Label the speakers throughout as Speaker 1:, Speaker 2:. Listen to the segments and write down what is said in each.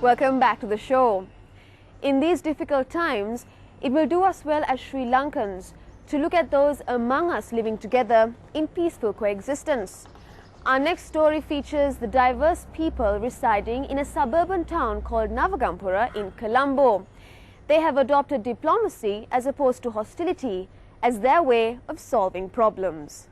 Speaker 1: Welcome back to the show. In these difficult times, it will do us well as Sri Lankans to look at those among us living together in peaceful coexistence. Our next story features the diverse people residing in a suburban town called Navagampura in Colombo. They have adopted diplomacy as opposed to hostility as their way of solving problems.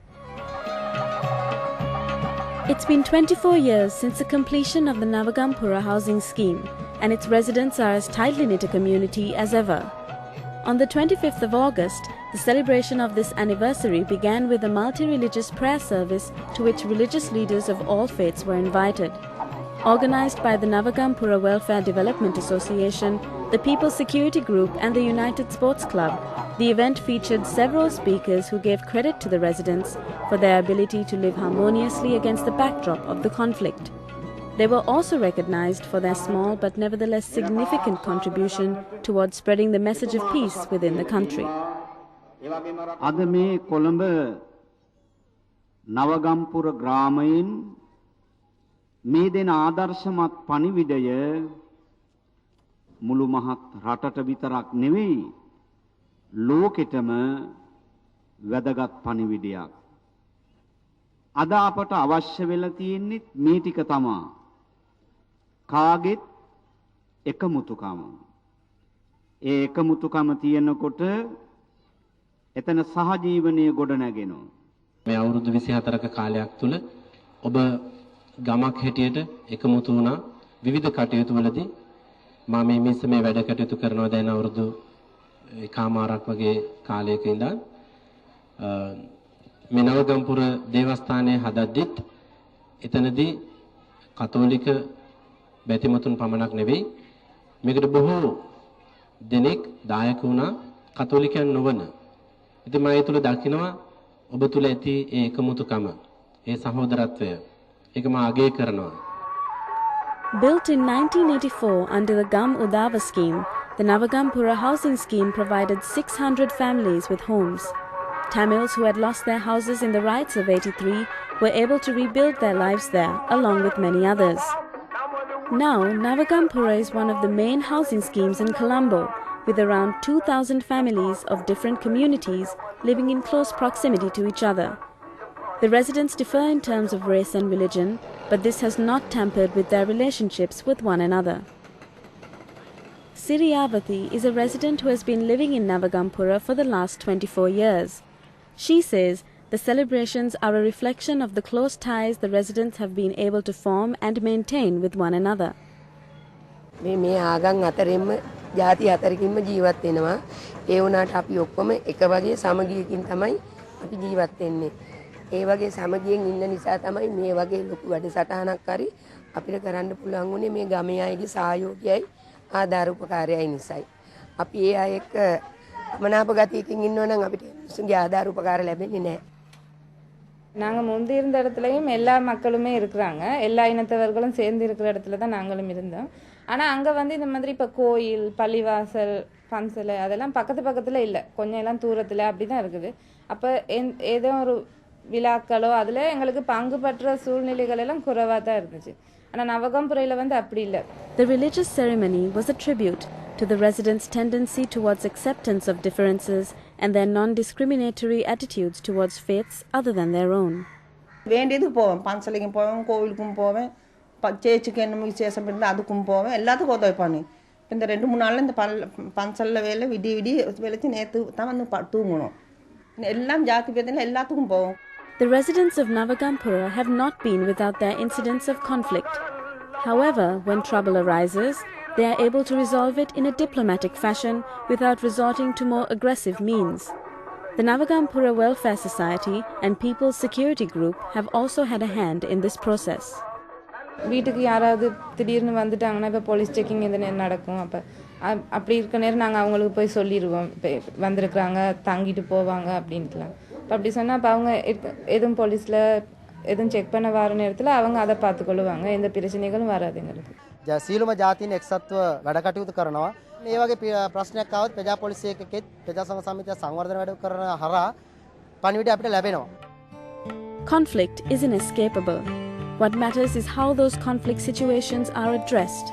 Speaker 2: It's been 24 years since the completion of the Navagampura Housing Scheme, and its residents are as tightly knit a community as ever. On the 25th of August, the celebration of this anniversary began with a multi-religious prayer service to which religious leaders of all faiths were invited. Organized by the Navagampura Welfare Development Association, the People's Security Group and the United Sports Club, the event featured several speakers who gave credit to the residents for their ability to live harmoniously against the backdrop of the conflict. They were also recognized for their small but nevertheless significant contribution towards spreading the message of peace within the country.
Speaker 3: අද මේ කොළඹ නවගම්පුර ග්‍රාමයෙන් මේ දෙන ආදර්ශමත් පණිවිඩය මුළු මහත් රටට විතරක් නෙවෙයි ලෝකෙටම වැදගත් පණිවිඩයක්. අද අපට අවශ්‍ය වෙලා තියෙන්නේ මේ ටික තමයි. කාගෙත් එකමුතුකම. ඒ එකමුතුකම තියෙනකොට එතන සහජීවනයේ ගොඩ නැගෙනවා.
Speaker 4: මේ අවුරුදු 24ක කාලයක් තුල ඔබ ගමක් හැටියට එකමුතු වුණා විවිධ කටයුතු වලදී මම මේ මිසමේ වැඩ කටයුතු කරනවා දැන් අවුරුදු එකමාරක් වගේ කාලයක ඉඳන් මේ නවගම්පුර දේවස්ථානයේ හදද්දිත් එතනදී කතෝලික බැතිමතුන් පමණක් නෙවෙයි මේකට බොහෝ දෙනෙක් දායක වුණා කතෝලිකයන් නොවන. ඉතින් මම ඒ තුල දකිනවා ඔබ තුල ඇති ඒ එකමුතුකම, ඒ සහෝදරත්වය. ඒක මම අගය කරනවා.
Speaker 2: Built in 1984 under the Gam Udava scheme, the Navagampura Housing Scheme provided 600 families with homes. Tamils who had lost their houses in the riots of 83 were able to rebuild their lives there, along with many others. Now, Navagampura is one of the main housing schemes in Colombo, with around 2,000 families of different communities living in close proximity to each other. The residents differ in terms of race and religion, but this has not tampered with their relationships with one another. Siriyavati is a resident who has been living in Navagampura for the last 24 years. She says the celebrations are a reflection of the close ties the residents have been able to form and maintain with one another.
Speaker 5: මේ ආගම් අතරින්ම ಜಾති අතරින්ම ජීවත් වෙනවා. ඒ වුණාට අපි ඔක්කොම එක වගේ සමගියකින් තමයි අපි ජීවත් වෙන්නේ. ඒ වගේ සමගියෙන් ඉන්න නිසා තමයි මේ වගේ ලොකු වැඩසටහනක් හරි අපිට කරන්න පුළුවන් උනේ මේ ගමේ අයගේ සහයෝගයයි ආධාර උපකාරයයි නිසායි. අපි ඒ අය එක්ක මනාප ගතියකින් ඉන්නවා නම් අපිට මිනිස්සුන්ගේ ආධාර උපකාර ලැබෙන්නේ නැහැ.
Speaker 6: நாங்கள் முந்தி இருந்த இடத்துலையும் எல்லா மக்களுமே இருக்கிறாங்க, எல்லா இனத்தவர்களும் சேர்ந்து இருக்கிற இடத்துல தான் நாங்களும் இருந்தோம். ஆனால் அங்கே வந்து இந்த மாதிரி இப்போ கோயில், பள்ளிவாசல், பன்சலை அதெல்லாம் பக்கத்து பக்கத்தில் இல்லை, கொஞ்சம் எல்லாம் தூரத்தில் அப்படி தான் இருக்குது. அப்போ ஏதோ ஒரு விழாக்களோ அதில் எங்களுக்கு பங்கு பற்ற சூழ்நிலைகள் எல்லாம் குறைவாக தான் இருந்துச்சு. ஆனால் நவகம்புரையில் வந்து அப்படி இல்லை.
Speaker 2: The religious ceremony was a tribute to the residents' tendency towards acceptance of differences and their non-discriminatory attitudes towards faiths other than their own.
Speaker 7: வேண்டியதுக்கு போவேன், பன்சலைக்கும் போவேன், கோவிலுக்கும் போவேன், சேர்ச்சுக்கு என்ன விசேஷம் இருந்தால் அதுக்கும் போவேன், எல்லாத்துக்கும் உதவி பண்ணி. இந்த 2-3 நாளில் இந்த பன்சலில் வேலை விடிய வெளிச்சு நேற்று தான் வந்து தூங்கணும். எல்லாம் ஜாதி பேர்த்தில எல்லாத்துக்கும் போவோம்.
Speaker 2: The residents of Navagampura have not been without their incidents of conflict. However, when trouble arises, they are able to resolve it in a diplomatic fashion without resorting to more aggressive means. The Navagampura Welfare Society and People's Security Group have also had a hand in this process.
Speaker 6: வீட்டுக்கு யாராவது திடீர்னு வந்துட்டாங்கன்னா இப்போ police checking இந்த நேரம் நடக்கும். அப்படி இருக்க நேரம் நாங்கள் அவங்களுக்கு போய் சொல்லிடுவோம், இப்போ வந்திருக்கிறாங்க தங்கிட்டு போவாங்க அப்படின்ட்டுலாம். இப்போ அப்படி சொன்னால் இப்போ அவங்க எதுவும் போலீஸில் எதுவும் செக் பண்ண வர நேரத்தில் அவங்க அதை பார்த்துக்கொள்ளுவாங்க, எந்த பிரச்சனைகளும் வராதுங்கிறது.
Speaker 8: සීලුම ජාතීන් එක්සත්ව වැඩ කටයුතු කරනවා. මේ වගේ ප්‍රශ්නයක් ආවොත් ප්‍රජා පොලිසිය එකෙත් ප්‍රජා සංඝ සමිතිය සංවර්ධන වැඩ කරන හරහා පණිවිඩය අපිට ලැබෙනවා.
Speaker 2: Conflict is inescapable. What matters is how those conflict situations are addressed.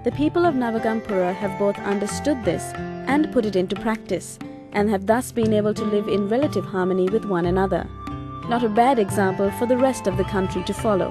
Speaker 2: The people of Navagampura have both understood this and put it into practice, and have thus been able to live in relative harmony with one another. Not a bad example for the rest of the country to follow.